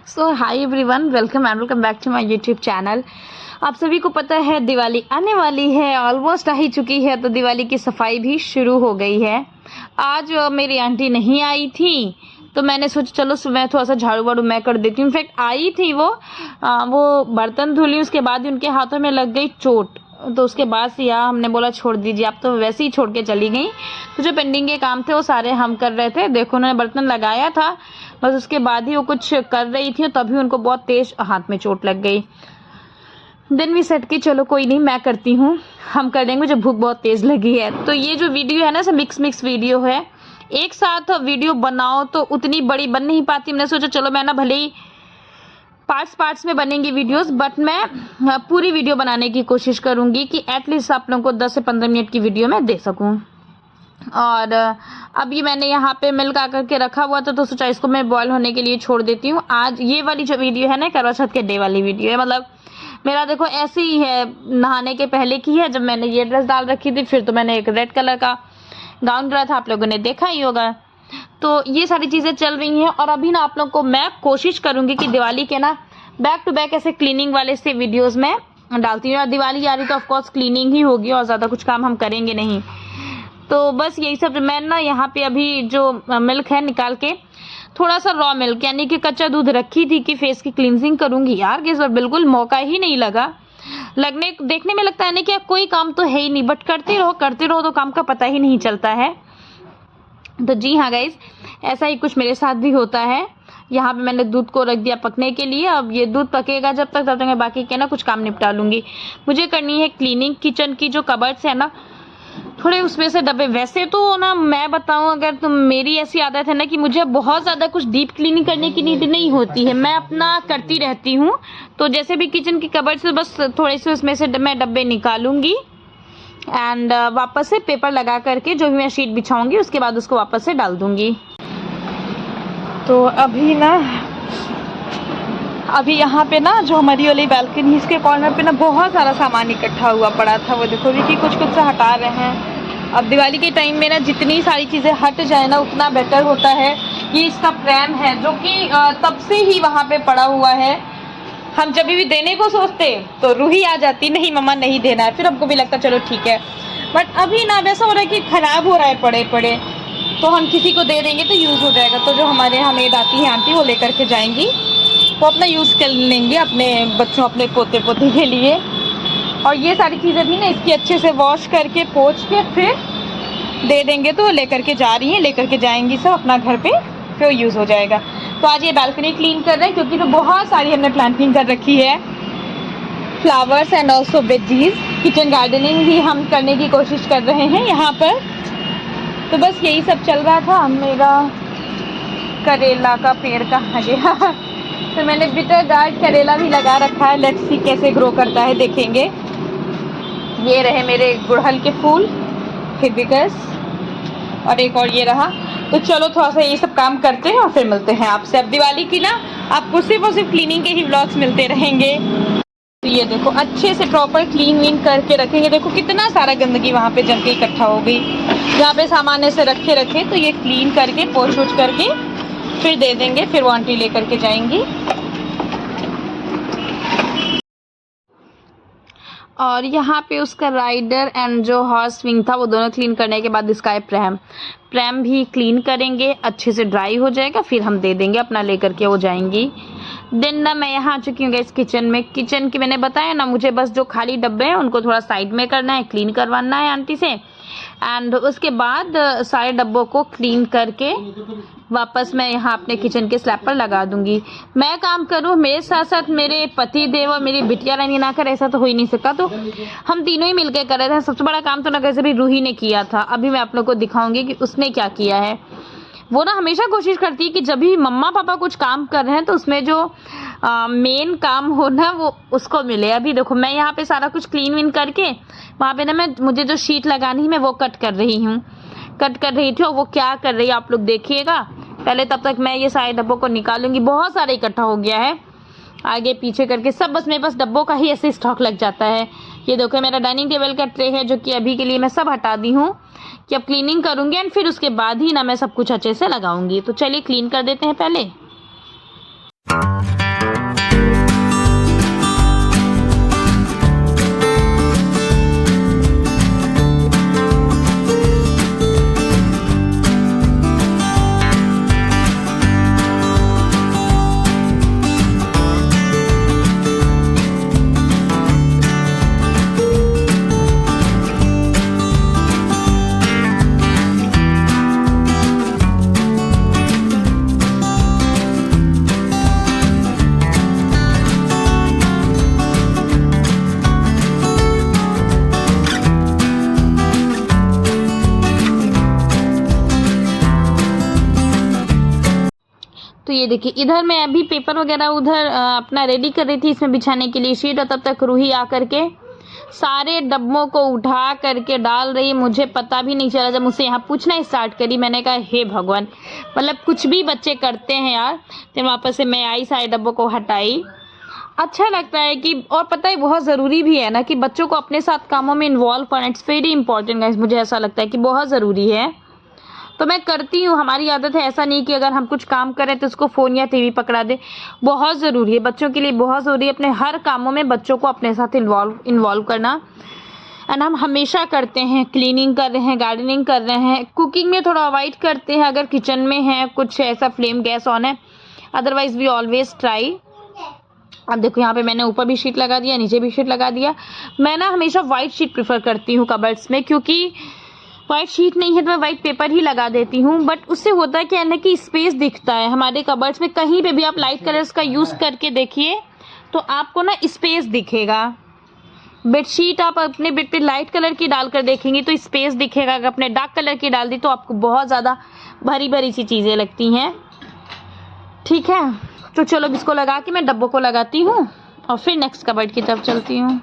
So hi everyone, welcome and welcome back to my YouTube channel. आप सभी को पता है दिवाली आने वाली है, ऑलमोस्ट आ ही चुकी है, तो दिवाली की सफाई भी शुरू हो गई है। आज मेरी आंटी नहीं आई थी तो मैंने सोचा चलो मैं थोड़ा सा झाड़ू वाड़ू मैं कर देती हूँ। इनफैक्ट आई थी वो बर्तन धुली, उसके बाद ही उनके हाथों में लग गई चोट। तो उसके बाद से यार हमने बोला छोड़ दीजिए, आप तो वैसे ही छोड़ के चली गई। तो जो पेंडिंग के काम थे वो सारे हम कर रहे थे। देखो उन्होंने बर्तन लगाया था, बस उसके बाद ही वो कुछ कर रही थी, तभी उनको बहुत तेज हाथ में चोट लग गई। देन भी सेट की चलो कोई नहीं, मैं करती हूँ, हम कर देंगे, मुझे भूख बहुत तेज लगी है। तो ये जो वीडियो है ना, सब मिक्स वीडियो है। एक साथ वीडियो बनाओ तो उतनी बड़ी बन नहीं पाती। मैंने सोचा चलो मैं ना भले ही पार्ट्स में बनेंगी वीडियोस, बट मैं पूरी वीडियो बनाने की कोशिश करूंगी कि एटलीस्ट आप लोगों को 10 से 15 मिनट की वीडियो मैं दे सकूं। और अभी मैंने यहाँ पे मिल्क आकर के रखा हुआ था, तो सोचा इसको मैं बॉयल होने के लिए छोड़ देती हूँ। आज ये वाली जो वीडियो है ना, करवा चौथ के डे वाली वीडियो है। मतलब मेरा देखो ऐसे ही है, नहाने के पहले की है, जब मैंने ये ड्रेस डाल रखी थी, फिर तो मैंने एक रेड कलर का गाउन डाला था, आप लोगों ने देखा ही होगा। तो ये सारी चीजें चल रही हैं। और अभी ना आप लोग को मैं कोशिश करूंगी कि दिवाली के ना बैक टू बैक ऐसे क्लीनिंग वाले से वीडियोस में डालती हूँ। दिवाली आ रही तो ऑफकोर्स क्लीनिंग ही होगी और ज्यादा कुछ काम हम करेंगे नहीं। तो बस यही सब। मैं ना यहाँ पे अभी जो मिल्क है निकाल के, थोड़ा सा रॉ मिल्क यानी कि कच्चा दूध रखी थी कि फेस की क्लींजिंग करूंगी। यार इस बार बिल्कुल मौका ही नहीं लगा। देखने में लगता है ना कि कोई काम तो है ही नहीं, बट करते रहो तो काम का पता ही नहीं चलता है। तो जी हाँ गाइज, ऐसा ही कुछ मेरे साथ भी होता है। यहाँ पे मैंने दूध को रख दिया पकने के लिए। अब ये दूध पकेगा जब तक मैं बाकी के ना कुछ काम निपटा लूंगी। मुझे करनी है क्लीनिंग किचन की, जो कबर्ड्स है ना थोड़े उसमें से डब्बे। वैसे तो ना मैं बताऊं, अगर तुम मेरी ऐसी आदत है ना कि मुझे बहुत ज्यादा कुछ डीप क्लीनिंग करने की नीड नहीं होती है, मैं अपना करती रहती हूँ। तो जैसे भी किचन की कबर्ड से बस थोड़े से उसमें से मैं डब्बे निकालूंगी एंड वापस से पेपर लगा करके जो भी मैं शीट बिछाऊंगी उसके बाद उसको वापस से डाल दूंगी। तो अभी यहाँ पे ना जो हमारी वाली बैल्कनी, इसके कॉर्नर पे ना बहुत सारा सामान इकट्ठा हुआ पड़ा था। वो देखो भी कि कुछ से हटा रहे हैं। अब दिवाली के टाइम में ना जितनी सारी चीज़ें हट जाए ना उतना बेटर होता है। ये इसका प्रैम है जो कि तब से ही वहाँ पे पड़ा हुआ है। हम जब भी देने को सोचते तो रूही आ जाती, नहीं मम्मा नहीं देना है। फिर हमको भी लगता चलो ठीक है, बट अभी ना वैसा हो रहा है कि खराब हो रहा है पड़े तो हम किसी को दे देंगे तो यूज़ हो जाएगा। तो जो हमारे यहाँ मेड आती है आंटी, वो लेकर के जाएंगी, वो अपना यूज़ कर लेंगे अपने बच्चों, अपने पोते के लिए। और ये सारी चीज़ें भी ना इसकी अच्छे से वॉश करके पोंछ के फिर दे देंगे। तो लेकर के जा रही हैं, लेकर के जाएंगी सब अपना घर पे, फिर यूज़ हो जाएगा। तो आज ये बालकनी क्लीन कर रहे हैं क्योंकि तो बहुत सारी हमने प्लांटिंग कर रखी है, flowers and also veggies. Kitchen gardening भी हम करने की कोशिश कर रहे हैं यहाँ पर। तो बस यही सब चल रहा था। मेरा करेला का पेड़ कहाँ गया तो मैंने बिटर गार्ड करेला भी लगा रखा है। लेट्स सी कैसे ग्रो करता है, देखेंगे। ये रहे मेरे गुड़हल के फूल, हिबिस्कस, और एक और ये रहा। तो चलो थोड़ा सा ये सब काम करते हैं और फिर मिलते हैं आपसे। अब दिवाली की ना आपको सिर्फ और सिर्फ क्लीनिंग के ही व्लॉग्स मिलते रहेंगे। तो ये देखो अच्छे से प्रॉपर क्लीन करके रखेंगे। देखो कितना सारा गंदगी वहाँ पे जम के इकट्ठा हो गई। जहाँ पे सामान ऐसे रखे तो ये क्लीन करके पोंछ करके फिर दे देंगे, फिर वो आंटी लेकर के जाएंगी। और यहाँ पे उसका राइडर एंड जो हॉर्स विंग था वो दोनों क्लीन करने के बाद इसका प्रैम भी क्लीन करेंगे, अच्छे से ड्राई हो जाएगा, फिर हम दे देंगे अपना लेकर के वो जाएंगी। देन ना मैं यहाँ आ चुकी हूँ इस किचन में। किचन की मैंने बताया ना, मुझे बस जो खाली डब्बे हैं उनको थोड़ा साइड में करना है, क्लीन करवाना है आंटी से। एंड उसके बाद सारे डब्बों को क्लीन करके वापस मैं यहाँ अपने किचन के स्लैब पर लगा दूंगी। मैं काम करूँ, मेरे साथ साथ मेरे पति देव और मेरी बिटिया रानी ना कर, ऐसा तो हो ही नहीं सकता। तो हम तीनों ही मिलकर कर रहे थे। सबसे बड़ा काम तो ना कैसे भी रूही ने किया था। अभी मैं आप लोग को दिखाऊंगी कि उसने क्या किया है। वो ना हमेशा कोशिश करती है कि जब भी मम्मा पापा कुछ काम कर रहे हैं तो उसमें जो मेन काम हो ना वो उसको मिले। अभी देखो मैं यहाँ पे सारा कुछ क्लीन करके वहाँ पे ना मुझे जो शीट लगानी है मैं वो कट कर रही थी। और वो क्या कर रही है आप लोग देखिएगा पहले। तब तक मैं ये सारे डब्बों को निकालूंगी। बहुत सारे इकट्ठा हो गया है आगे पीछे करके सब, बस मेरे पास डब्बों का ही ऐसे स्टॉक लग जाता है। ये देखो मेरा डाइनिंग टेबल का ट्रे है जो कि अभी के लिए मैं सब हटा दी हूँ कि अब क्लीनिंग करूंगी एंड फिर उसके बाद ही ना मैं सब कुछ अच्छे से लगाऊंगी। तो चलिए क्लीन कर देते हैं पहले। ये देखिए, इधर मैं अभी पेपर वगैरह उधर अपना रेडी कर रही थी इसमें बिछाने के लिए शीट, और तब तक रूही आकर के सारे डब्बों को उठा करके डाल रही है। मुझे पता भी नहीं चला, जब मुझसे यहाँ पूछना स्टार्ट करी मैंने कहा हे भगवान, मतलब कुछ भी बच्चे करते हैं यार। तो वापस से मैं आई, सारे डब्बों को हटाई। अच्छा लगता है कि, और पता है बहुत ज़रूरी भी है ना कि बच्चों को अपने साथ कामों में इन्वॉल्व करना, इट्स वेरी इंपॉर्टेंट गाइस। मुझे ऐसा लगता है कि बहुत ज़रूरी है, तो मैं करती हूँ। हमारी आदत है, ऐसा नहीं कि अगर हम कुछ काम करें तो उसको फ़ोन या टीवी पकड़ा दे। बहुत ज़रूरी है, बच्चों के लिए बहुत ज़रूरी है अपने हर कामों में बच्चों को अपने साथ इन्वॉल्व करना। एंड हम हमेशा करते हैं, क्लीनिंग कर रहे हैं, गार्डनिंग कर रहे हैं, कुकिंग में थोड़ा अवॉइड करते हैं अगर किचन में है कुछ ऐसा फ्लेम गैस ऑन है, अदरवाइज वी ऑलवेज ट्राई। अब देखो यहाँ पे मैंने ऊपर भी शीट लगा दिया, नीचे भी शीट लगा दिया। मैं ना हमेशा वाइट शीट प्रेफर करती हूँ कबर्ड्स में, क्योंकि वाइट शीट नहीं है तो मैं वाइट पेपर ही लगा देती हूँ। बट उससे होता है क्या है ना कि स्पेस दिखता है हमारे कबर्ड्स में। कहीं पे भी आप लाइट कलर्स का यूज़ करके देखिए तो आपको ना स्पेस दिखेगा। बेडशीट आप अपने बेड पे लाइट कलर की डालकर देखेंगे तो स्पेस दिखेगा। अगर अपने डार्क कलर की डाल दी तो आपको बहुत ज़्यादा भरी भरी सी चीज़ें लगती हैं। ठीक है, तो चलो इसको लगा के मैं डब्बों को लगाती हूँ और फिर नेक्स्ट कबर्ड की तरफ चलती हूँ।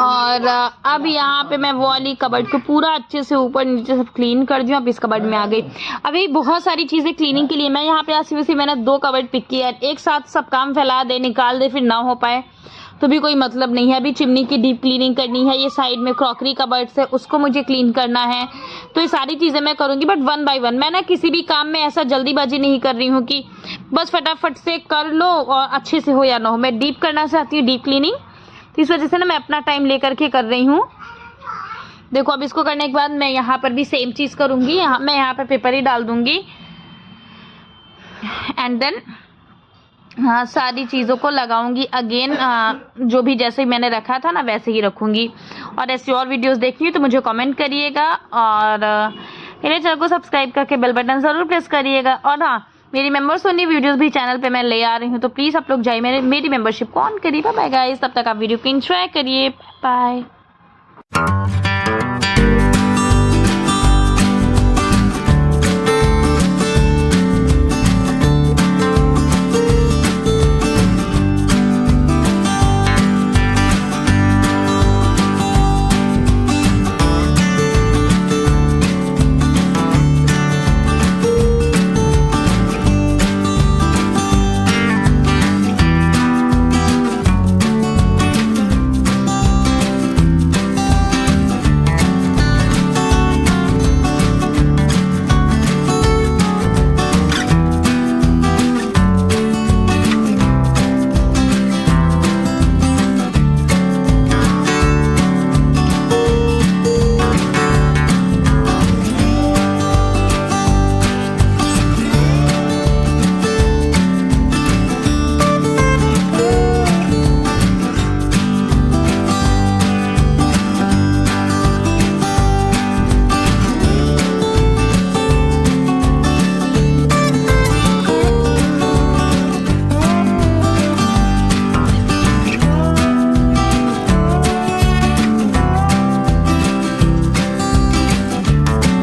और अब यहाँ पे मैं वो वाली कबर्ड को पूरा अच्छे से ऊपर नीचे सब क्लीन कर दी हूँ। अब इस कबर्ड में आ गई। अभी बहुत सारी चीज़ें क्लीनिंग के लिए मैं यहाँ पे आसी मैंने 2 कबर्ड पिक किया। एक साथ सब काम फैला दे, निकाल दे, फिर ना हो पाए तो भी कोई मतलब नहीं है। अभी चिमनी की डीप क्लीनिंग करनी है, ये साइड में क्रॉकरी कबर्ड है उसको मुझे क्लीन करना है। तो ये सारी चीज़ें मैं करूँगी, बट 1 बाय 1। मैं ना किसी भी काम में ऐसा जल्दीबाजी नहीं कर रही हूँ कि बस फटाफट से कर लो और अच्छे से हो या ना हो। मैं डीप करना चाहती हूँ, डीप क्लीनिंग। तो इस वजह से ना मैं अपना टाइम लेकर के कर रही हूँ। देखो अब इसको करने के बाद मैं यहाँ पर भी सेम चीज़ करूँगी। मैं यहाँ पर पेपर ही डाल दूँगी एंड देन सारी चीज़ों को लगाऊंगी अगेन। जो भी जैसे मैंने रखा था ना वैसे ही रखूँगी। और ऐसी और वीडियोस देखनी है तो मुझे कमेंट करिएगा और मेरे चैनल को सब्सक्राइब करके बेल बटन ज़रूर प्रेस करिएगा। और हाँ, मेरी मेंबर्स ओनली वीडियोस भी चैनल पे मैं ले आ रही हूँ, तो प्लीज़ आप लोग जाइए मेरी मेंबरशिप को ऑन करिए। बाय गाइस, तब तक आप वीडियो को एंजॉय करिए। बाय।